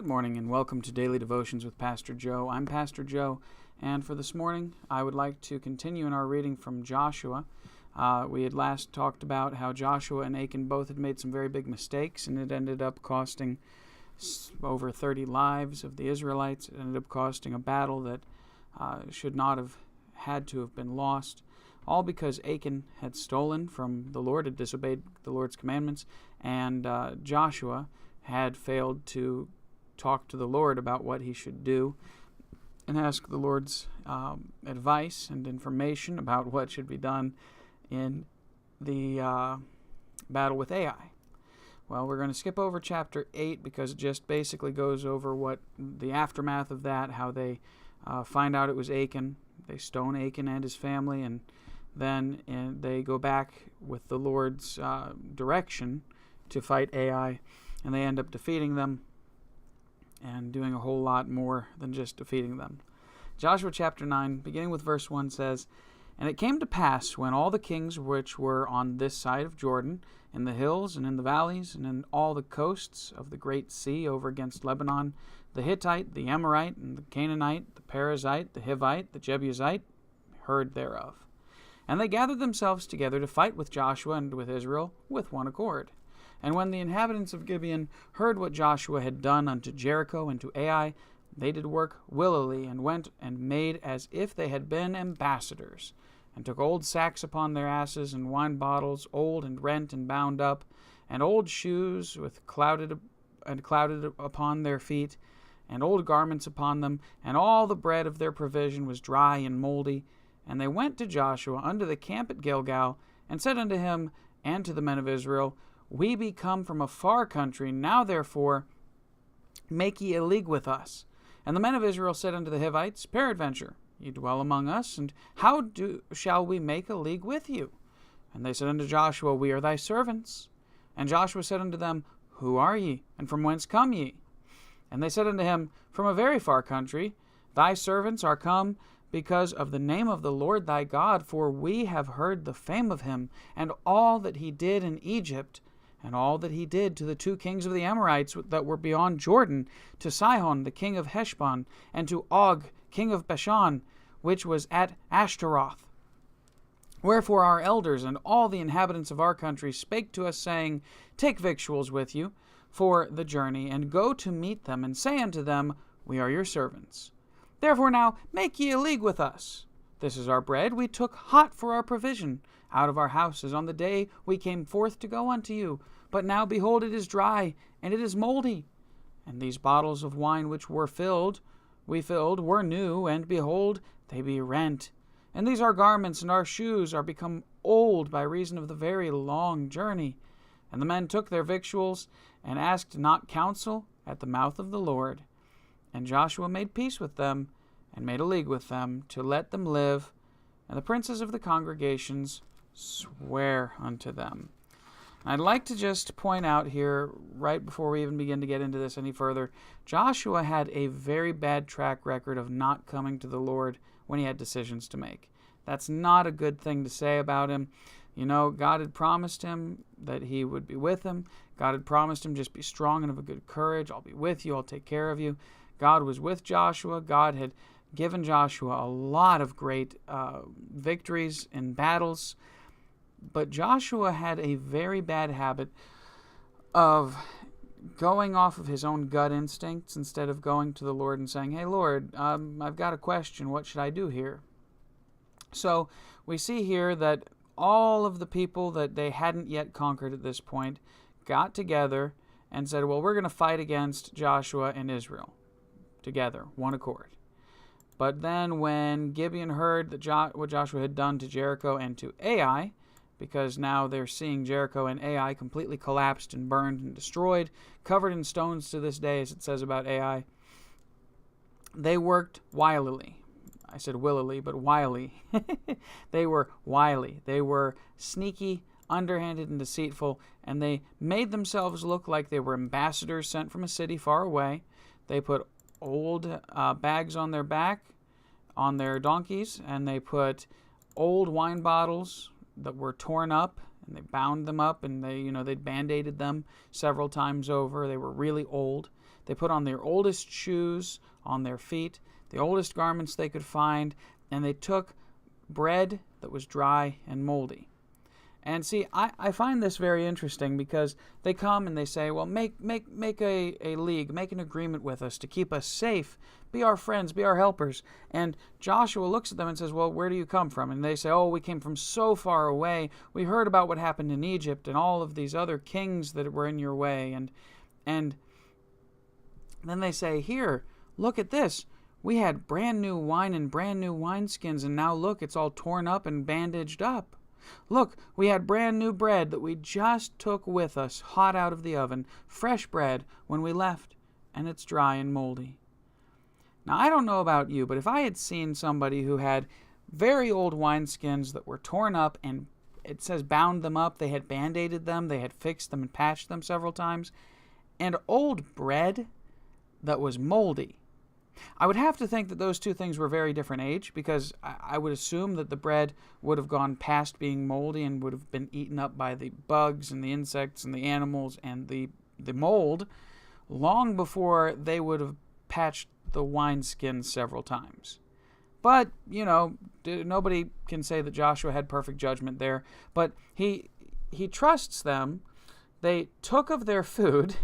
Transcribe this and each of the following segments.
Good morning and welcome to Daily Devotions with Pastor Joe. I'm Pastor Joe, and for this morning I would like to continue in our reading from Joshua. We had last talked about how Joshua and Achan both had made some very big mistakes, and it ended up costing over 30 lives of the Israelites. It ended up costing a battle that should not have had to have been lost, all because Achan had stolen from the Lord, had disobeyed the Lord's commandments, and Joshua had failed to talk to the Lord about what he should do and ask the Lord's advice and information about what should be done in the battle with Ai. Well, we're going to skip over chapter 8 because it just basically goes over what the aftermath of that, how they find out it was Achan. They stone Achan and his family, and then they go back with the Lord's direction to fight Ai, and they end up defeating them and doing a whole lot more than just defeating them. Joshua chapter 9, beginning with verse 1, says, "And it came to pass, when all the kings which were on this side of Jordan, in the hills and in the valleys, and in all the coasts of the great sea over against Lebanon, the Hittite, the Amorite, and the Canaanite, the Perizzite, the Hivite, the Jebusite, heard thereof. And they gathered themselves together to fight with Joshua and with Israel with one accord. And when the inhabitants of Gibeon heard what Joshua had done unto Jericho and to Ai, they did work wilily, and went and made as if they had been ambassadors, and took old sacks upon their asses, and wine bottles, old and rent and bound up, and old shoes with clouted upon their feet, and old garments upon them, and all the bread of their provision was dry and mouldy. And they went to Joshua unto the camp at Gilgal, and said unto him and to the men of Israel, We be come from a far country, now therefore make ye a league with us. And the men of Israel said unto the Hivites, Peradventure, ye dwell among us, and how shall we make a league with you? And they said unto Joshua, We are thy servants. And Joshua said unto them, Who are ye, and from whence come ye? And they said unto him, From a very far country. Thy servants are come because of the name of the Lord thy God, for we have heard the fame of him, and all that he did in Egypt, and all that he did to the two kings of the Amorites that were beyond Jordan, to Sihon the king of Heshbon, and to Og king of Bashan, which was at Ashtaroth. Wherefore our elders and all the inhabitants of our country spake to us, saying, Take victuals with you for the journey, and go to meet them, and say unto them, We are your servants. Therefore now make ye a league with us. This is our bread we took hot for our provision out of our houses on the day we came forth to go unto you. But now, behold, it is dry, and it is mouldy. And these bottles of wine which we filled, were new, and behold, they be rent. And these our garments and our shoes are become old by reason of the very long journey. And the men took their victuals, and asked not counsel at the mouth of the Lord. And Joshua made peace with them, and made a league with them, to let them live. And the princes of the congregations swear unto them." I'd like to just point out here, right before we even begin to get into this any further, Joshua had a very bad track record of not coming to the Lord when he had decisions to make. That's not a good thing to say about him. You know, God had promised him that he would be with him. God had promised him, just be strong and of a good courage. I'll be with you. I'll take care of you. God was with Joshua. God had given Joshua a lot of great victories in battles. But Joshua had a very bad habit of going off of his own gut instincts instead of going to the Lord and saying, Hey, Lord, I've got a question. What should I do here? So we see here that all of the people that they hadn't yet conquered at this point got together and said, well, we're going to fight against Joshua and Israel together, one accord. But then when Gibeon heard that what Joshua had done to Jericho and to Ai, because now they're seeing Jericho and Ai completely collapsed and burned and destroyed, covered in stones to this day, as it says about Ai, they worked wilily. I said willily, but wily. They were wily. They were sneaky, underhanded, and deceitful, and they made themselves look like they were ambassadors sent from a city far away. They put old bags on their back, on their donkeys, and they put old wine bottles that were torn up, and they bound them up, and they'd band-aided them several times over. They were really old. They put on their oldest shoes on their feet, the oldest garments they could find, and they took bread that was dry and moldy. And see, I find this very interesting because they come and they say, well, make a league, make an agreement with us to keep us safe, be our friends, be our helpers. And Joshua looks at them and says, well, where do you come from? And they say, oh, we came from so far away. We heard about what happened in Egypt and all of these other kings that were in your way. And then they say, here, look at this. We had brand new wine and brand new wineskins, and now look, it's all torn up and bandaged up. Look, we had brand new bread that we just took with us, hot out of the oven, fresh bread when we left, and it's dry and moldy. Now, I don't know about you, but if I had seen somebody who had very old wineskins that were torn up and it says bound them up, they had band-aided them, they had fixed them and patched them several times, and old bread that was moldy, I would have to think that those two things were very different age, because I would assume that the bread would have gone past being moldy and would have been eaten up by the bugs and the insects and the animals and the mold long before they would have patched the wineskin several times. But, you know, nobody can say that Joshua had perfect judgment there. But he trusts them. They took of their food.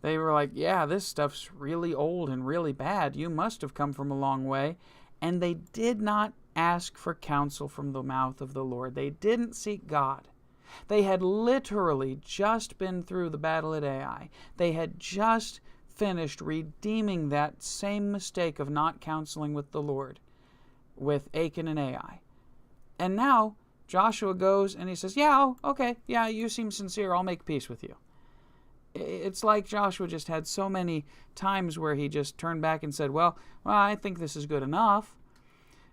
They were like, yeah, this stuff's really old and really bad. You must have come from a long way. And they did not ask for counsel from the mouth of the Lord. They didn't seek God. They had literally just been through the battle at Ai. They had just finished redeeming that same mistake of not counseling with the Lord with Achan and Ai. And now Joshua goes and he says, yeah, okay, yeah, you seem sincere. I'll make peace with you. It's like Joshua just had so many times where he just turned back and said, well, I think this is good enough.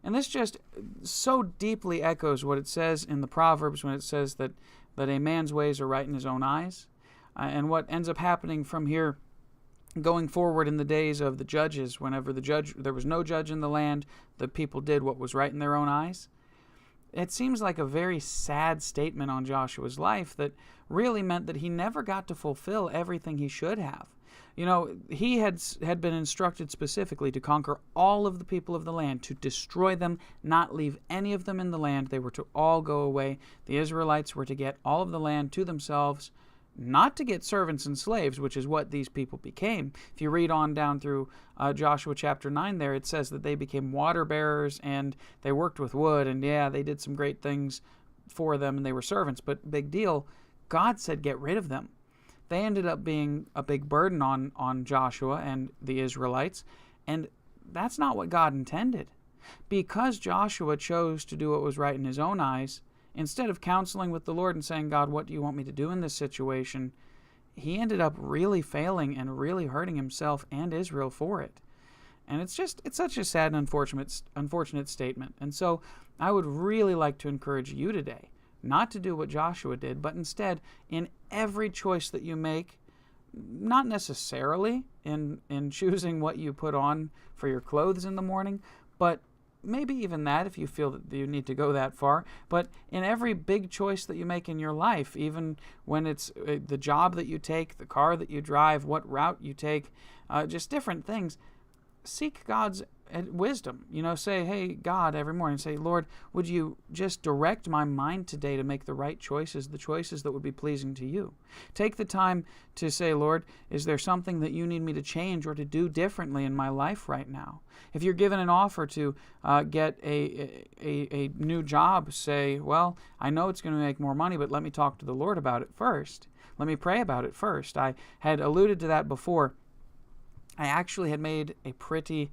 And this just so deeply echoes what it says in the Proverbs when it says that a man's ways are right in his own eyes. And what ends up happening from here going forward in the days of the judges, whenever there was no judge in the land, the people did what was right in their own eyes. It seems like a very sad statement on Joshua's life that really meant that he never got to fulfill everything he should have. You know, he had been instructed specifically to conquer all of the people of the land, to destroy them, not leave any of them in the land. They were to all go away. The Israelites were to get all of the land to themselves, not to get servants and slaves, which is what these people became. If you read on down through Joshua chapter 9 there, it says that they became water bearers and they worked with wood, and yeah, they did some great things for them and they were servants, but big deal, God said get rid of them. They ended up being a big burden on Joshua and the Israelites, and that's not what God intended. Because Joshua chose to do what was right in his own eyes, instead of counseling with the Lord and saying, God, what do you want me to do in this situation? He ended up really failing and really hurting himself and Israel for it. And it's such a sad and unfortunate statement. And so I would really like to encourage you today not to do what Joshua did, but instead in every choice that you make, not necessarily in choosing what you put on for your clothes in the morning, but maybe even that if you feel that you need to go that far. But in every big choice that you make in your life, even when it's the job that you take, the car that you drive, what route you take, just different things, seek God's wisdom. You know, say, hey, God, every morning, say, Lord, would you just direct my mind today to make the right choices, the choices that would be pleasing to you. Take the time to say, Lord, is there something that you need me to change or to do differently in my life right now? If you're given an offer to get a new job, say, well, I know it's going to make more money, but let me talk to the Lord about it first. Let me pray about it first. I had alluded to that before. I actually had made a pretty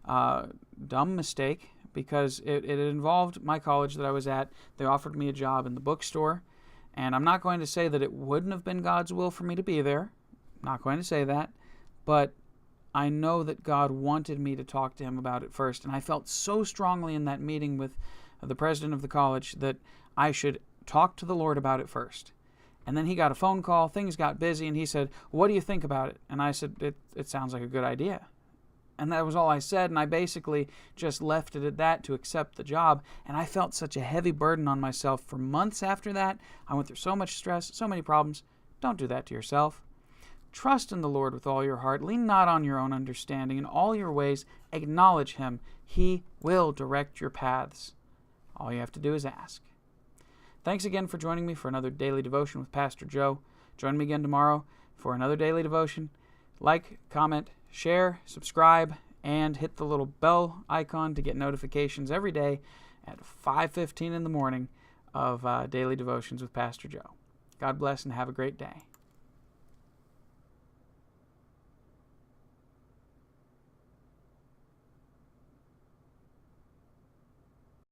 dumb mistake because it involved my college that I was at. They offered me a job in the bookstore, and I'm not going to say that it wouldn't have been God's will for me to be there. I'm not going to say that, but I know that God wanted me to talk to him about it first, and I felt so strongly in that meeting with the president of the college that I should talk to the Lord about it first. And then he got a phone call, things got busy, and he said, what do you think about it? And I said, it sounds like a good idea. And that was all I said, and I basically just left it at that to accept the job. And I felt such a heavy burden on myself for months after that. I went through so much stress, so many problems. Don't do that to yourself. Trust in the Lord with all your heart. Lean not on your own understanding. In all your ways, acknowledge him. He will direct your paths. All you have to do is ask. Thanks again for joining me for another daily devotion with Pastor Joe. Join me again tomorrow for another daily devotion. Like, comment, share, subscribe, and hit the little bell icon to get notifications every day at 5:15 in the morning of daily devotions with Pastor Joe. God bless and have a great day.